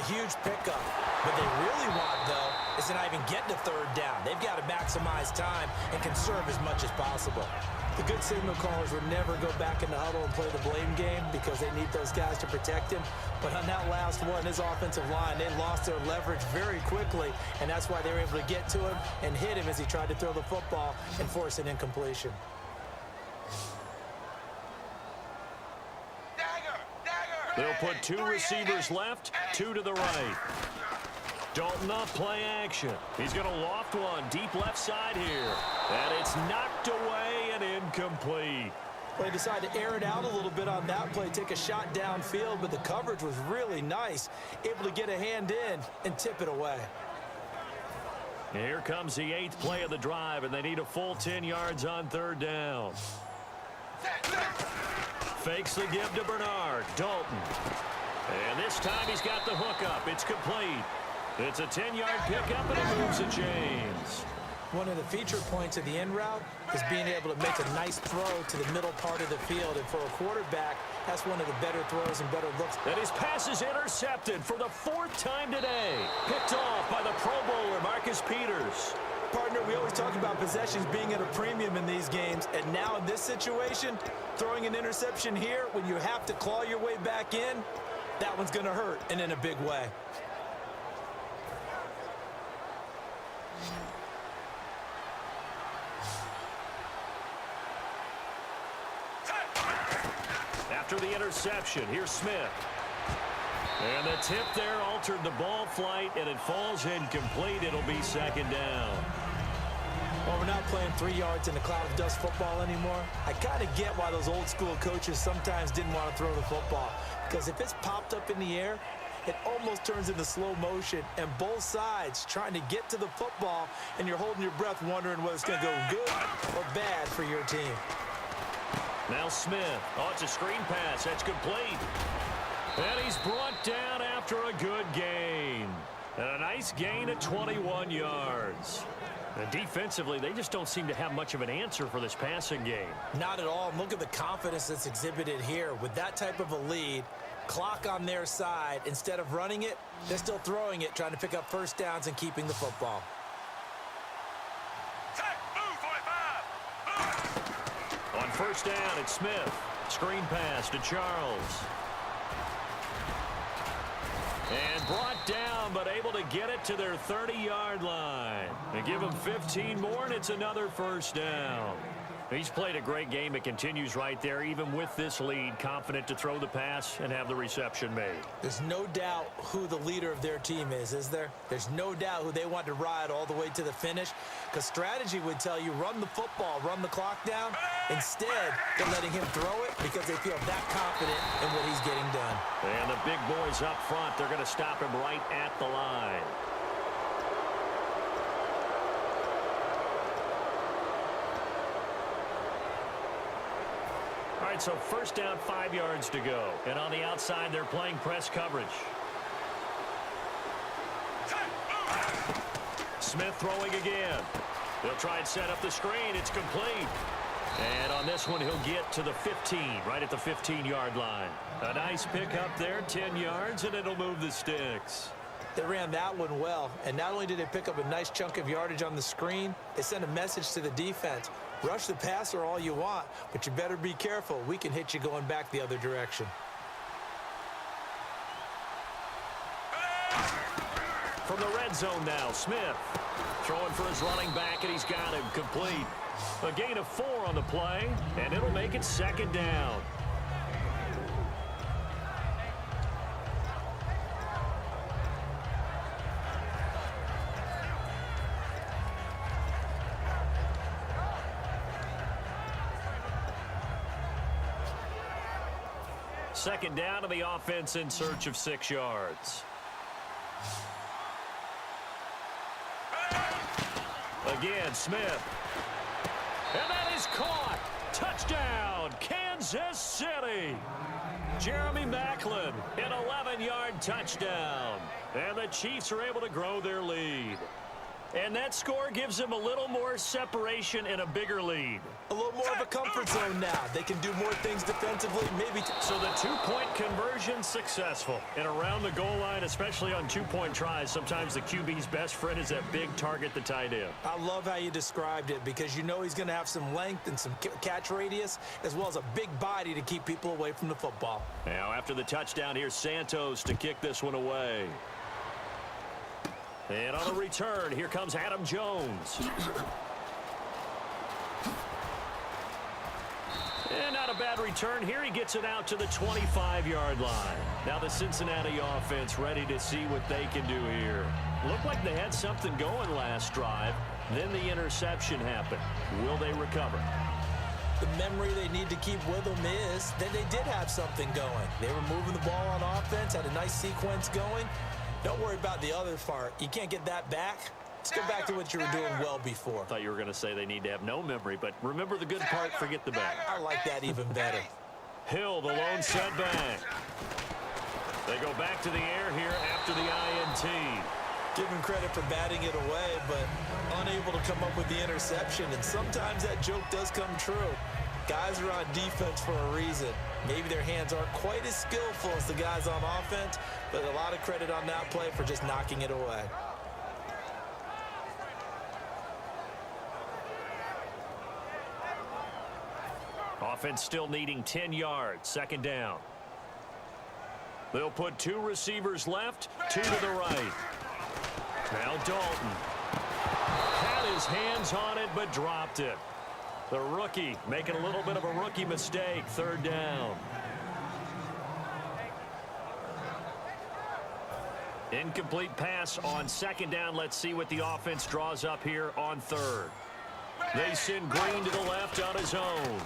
huge pickup. What they really want, though, is to not even get to third down. They've got to maximize time and conserve as much as possible. The good signal callers would never go back in the huddle and play the blame game because they need those guys to protect him. But on that last one, his offensive line, they lost their leverage very quickly, and that's why they were able to get to him and hit him as he tried to throw the football and force an incompletion. They'll put two receivers left, two to the right. Dalton off play action. He's going to loft one deep left side here. And it's knocked away and incomplete. Well, they decided to air it out a little bit on that play, take a shot downfield, but the coverage was really nice. Able to get a hand in and tip it away. Here comes the 8th play of the drive, and they need a full 10 yards on third down. Fakes the give to Bernard. Dalton. And this time he's got the hook up. It's complete. It's a 10-yard pickup, and it moves the chains. One of the feature points of the in route is being able to make a nice throw to the middle part of the field. And for a quarterback, that's one of the better throws and better looks. And his pass is intercepted for the 4th time today. Picked off by the Pro Bowler, Marcus Peters. Partner, we always talk about possessions being at a premium in these games. And now in this situation, throwing an interception here when you have to claw your way back in, that one's going to hurt, and in a big way. After the interception, here's Smith. And the tip there altered the ball flight, and it falls incomplete. It'll be 2nd down. Well, we're not playing 3 yards in the cloud of dust football anymore. I kind of get why those old school coaches sometimes didn't want to throw the football. Because if it's popped up in the air, it almost turns into slow motion. And both sides trying to get to the football, and you're holding your breath wondering whether it's going to go good or bad for your team. Now Smith. Oh, it's a screen pass. That's complete. And he's brought down after a good gain. And a nice gain of 21 yards. And defensively, they just don't seem to have much of an answer for this passing game. Not at all. And look at the confidence that's exhibited here. With that type of a lead, clock on their side, instead of running it, they're still throwing it, trying to pick up first downs and keeping the football. On first down, it's Smith. Screen pass to Charles. And brought down, but able to get it to their 30-yard line. They give him 15 more, and it's another first down. He's played a great game. It continues right there, even with this lead, confident to throw the pass and have the reception made. There's no doubt who the leader of their team is there? There's no doubt who they want to ride all the way to the finish, because strategy would tell you run the football, run the clock down. Instead, they're letting him throw it because they feel that confident in what he's getting done. And the big boys up front, they're going to stop him right at the line. All right, so first down, 5 yards to go. And on the outside, they're playing press coverage. Smith throwing again. They'll try and set up the screen. It's complete. And on this one, he'll get to the 15, right at the 15-yard line. A nice pickup there, 10 yards, and it'll move the sticks. They ran that one well, and not only did they pick up a nice chunk of yardage on the screen, they sent a message to the defense. Rush the passer all you want, but you better be careful. We can hit you going back the other direction. From the red zone now, Smith throwing for his running back, and he's got him complete. A gain of 4 on the play, and it'll make it 2nd down. Second down, and the offense in search of 6 yards. Again, Smith. And that is caught. Touchdown, Kansas City. Jeremy Maclin, an 11-yard touchdown. And the Chiefs are able to grow their lead. And that score gives him a little more separation and a bigger lead. A little more of a comfort zone now. They can do more things defensively, maybe. So the two-point conversion successful. And around the goal line, especially on two-point tries, sometimes the QB's best friend is that big target, the tight end. I love how you described it because you know he's going to have some length and some catch radius as well as a big body to keep people away from the football. Now after the touchdown, here's Santos to kick this one away. And on a return, here comes Adam Jones. And not a bad return here. He gets it out to the 25-yard line. Now the Cincinnati offense ready to see what they can do here. Looked like they had something going last drive. Then the interception happened. Will they recover? The memory they need to keep with them is that they did have something going. They were moving the ball on offense, had a nice sequence going. Don't worry about the other part. You can't get that back. Let's go back to what you were doing well before. I thought you were going to say they need to have no memory, but remember the good part, forget the bad. I like that even better. Hill, the lone setback. They go back to the air here after the INT. Give him credit for batting it away, but unable to come up with the interception. And sometimes that joke does come true. Guys are on defense for a reason. Maybe their hands aren't quite as skillful as the guys on offense, but a lot of credit on that play for just knocking it away. Offense still needing 10 yards. Second down. They'll put two receivers left, two to the right. Now Dalton. Had his hands on it, but dropped it. The rookie making a little bit of a rookie mistake. Third down. Incomplete pass on second down. Let's see what the offense draws up here on third. They send Green to the left on his own.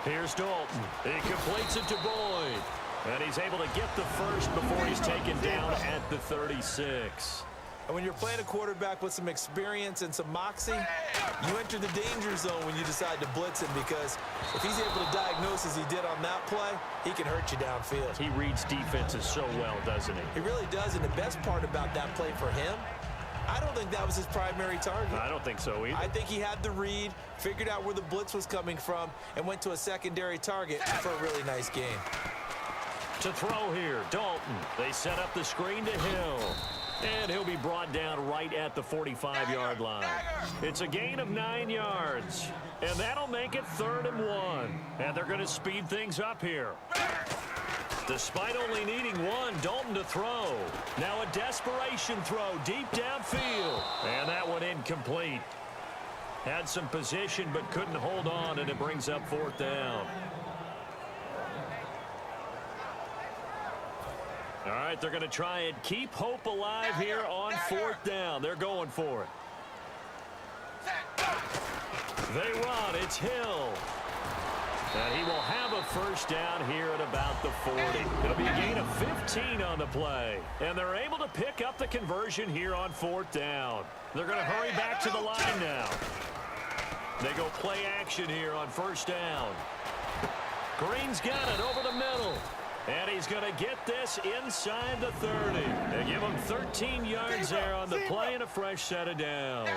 Here's Dalton. He completes it to Boyd. And he's able to get the first before he's taken down at the 36. And when you're playing a quarterback with some experience and some moxie, you enter the danger zone when you decide to blitz him, because if he's able to diagnose as he did on that play, he can hurt you downfield. He reads defenses so well, doesn't he? He really does, and the best part about that play for him, I don't think that was his primary target. I don't think so either. I think he had the read, figured out where the blitz was coming from, and went to a secondary target for a really nice game. To throw here, Dalton. They set up the screen to Hill. And he'll be brought down right at the 45-yard line. It's a gain of 9 yards. And that'll make it 3rd and 1. And they're going to speed things up here. Despite only needing one, Dalton to throw. Now a desperation throw deep downfield. And that one incomplete. Had some position but couldn't hold on, and it brings up 4th down. All right, they're going to try and keep hope alive here on 4th down. They're going for it. They run. It's Hill. And he will have a first down here at about the 40. It'll be a gain of 15 on the play. And they're able to pick up the conversion here on 4th down. They're going to hurry back to the line now. They go play action here on 1st down. Green's got it over the middle. And he's going to get this inside the 30. They give him 13 yards there on the play and a fresh set of downs.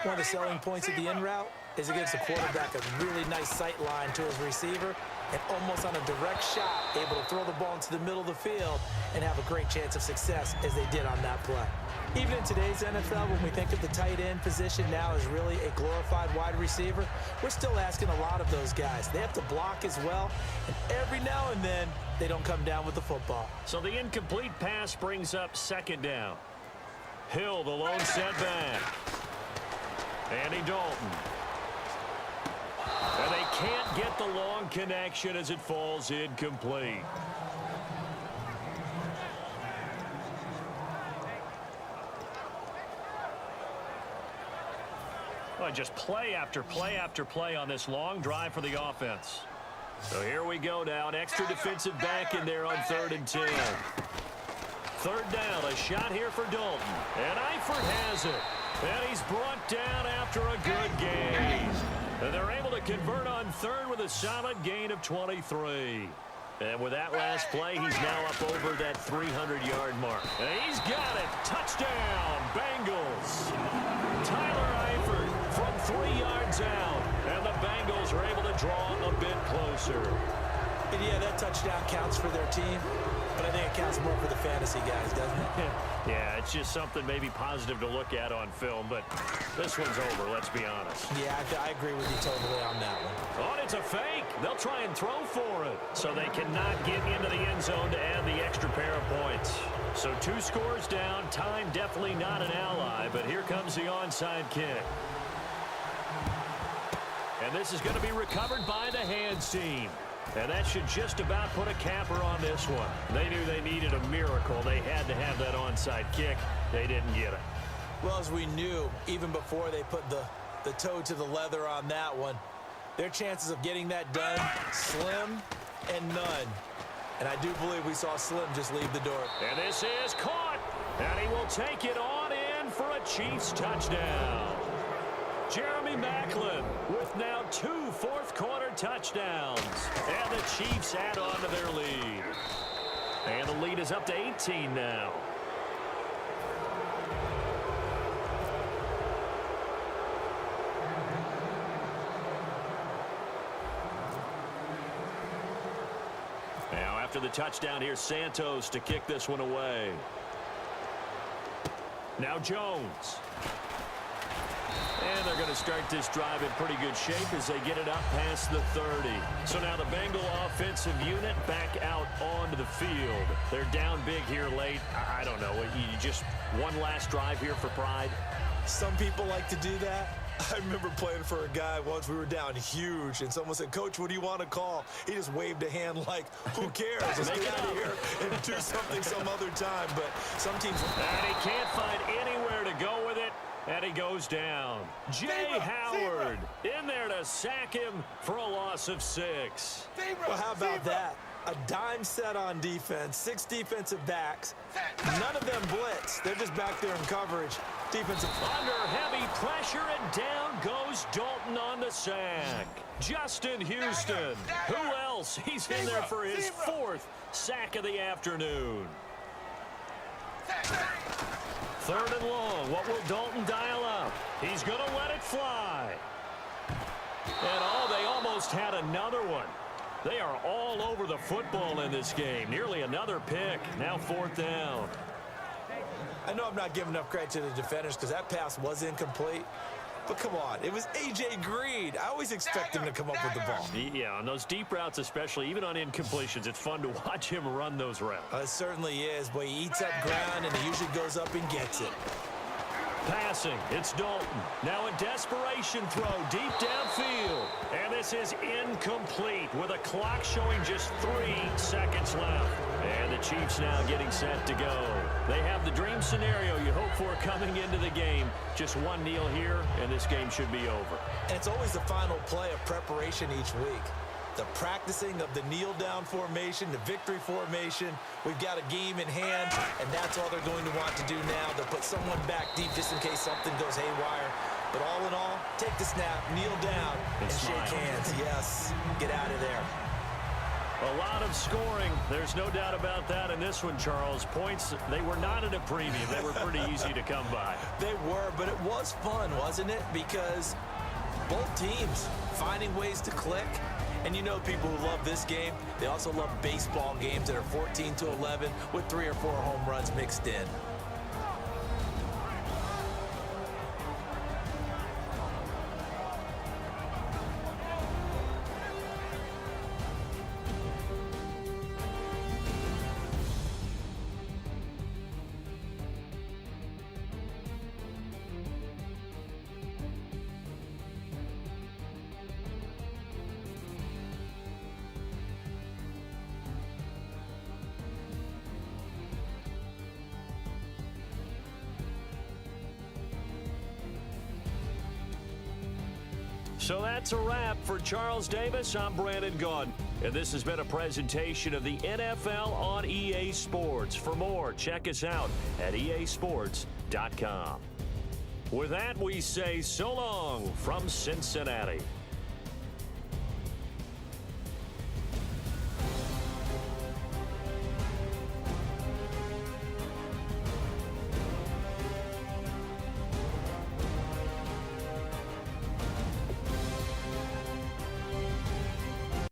One of the selling points of the in route is it gives the quarterback a really nice sight line to his receiver, and almost on a direct shot, able to throw the ball into the middle of the field and have a great chance of success as they did on that play. Even in today's NFL, when we think of the tight end position now as really a glorified wide receiver, we're still asking a lot of those guys. They have to block as well, and every now and then, they don't come down with the football. So the incomplete pass brings up 2nd down. Hill, the lone setback. Andy Dalton. And they can't get the long connection as it falls incomplete. Well, just play after play after play on this long drive for the offense. So here we go now. An extra defensive back in there on 3rd and 10. 3rd down. A shot here for Dalton. And Eifert has it. And he's brought down after a good gain. And they're able to convert on 3rd with a solid gain of 23. And with that last play, he's now up over that 300-yard mark. And he's got it. Touchdown, Bengals. Tyler Eifert from 3 yards out. And the Bengals are able to draw a bit closer. And yeah, that touchdown counts for their team, but I think it counts more for the fantasy guys, doesn't it? Yeah, it's just something maybe positive to look at on film, but this one's over, let's be honest. Yeah, I agree with you totally on that one. Oh, it's a fake. They'll try and throw for it, so they cannot get into the end zone to add the extra pair of points. So 2 scores down, time definitely not an ally, but here comes the onside kick. And this is going to be recovered by the hands team. And that should just about put a capper on this one. They knew they needed a miracle. They had to have that onside kick. They didn't get it. Well, as we knew, even before they put the toe to the leather on that one, their chances of getting that done, slim and none. And I do believe we saw Slim just leave the door. And this is caught. And he will take it on in for a Chiefs touchdown. Jeremy Maclin with now 2 fourth-quarter touchdowns. And the Chiefs add on to their lead. And the lead is up to 18 now. Now after the touchdown, here's Santos to kick this one away. Now Jones. And they're going to start this drive in pretty good shape as they get it up past the 30. So now the Bengal offensive unit back out onto the field. They're down big here late. I don't know. You just one last drive here for pride? Some people like to do that. I remember playing for a guy once. We were down huge, and someone said, "Coach, what do you want to call?" He just waved a hand like, who cares? Let's get out of here and do something some other time. But some teams... And he can't find anywhere to go with it. And he goes down. Jay Howard in there to sack him for a loss of 6. Well, how about that? A dime set on defense, 6 defensive backs. None of them blitz. They're just back there in coverage. Defensive under heavy pressure, and down goes Dalton on the sack. Justin Houston. Who else? He's in there for his 4th sack of the afternoon. 3rd and long. What will Dalton dial up? He's going to let it fly. And they almost had another one. They are all over the football in this game. Nearly another pick. Now 4th down. I know I'm not giving enough credit to the defenders because that pass was incomplete. But come on, it was A.J. Green. I always expect him to come up with the ball. Yeah, on those deep routes especially, even on incompletions, it's fun to watch him run those routes. It certainly is, but he eats up ground and he usually goes up and gets it. Passing, it's Dalton. Now a desperation throw deep downfield. And this is incomplete with a clock showing just 3 seconds left. And the Chiefs now getting set to go. They have the dream scenario you hope for coming into the game. Just one kneel here, and this game should be over. And it's always the final play of preparation each week. The practicing of the kneel-down formation, the victory formation. We've got a game in hand, and that's all they're going to want to do now. They'll put someone back deep just in case something goes haywire. But all in all, take the snap, kneel down, and shake hands. Yes, get out of there. A lot of scoring. There's no doubt about that in this one, Charles. Points, they were not at a premium. They were pretty easy to come by. They were, but it was fun, wasn't it? Because both teams finding ways to click. And you know people who love this game, they also love baseball games that are 14-11 with 3 or 4 home runs mixed in. So that's a wrap for Charles Davis. I'm Brandon Gaudin, and this has been a presentation of the NFL on EA Sports. For more, check us out at easports.com. With that, we say so long from Cincinnati.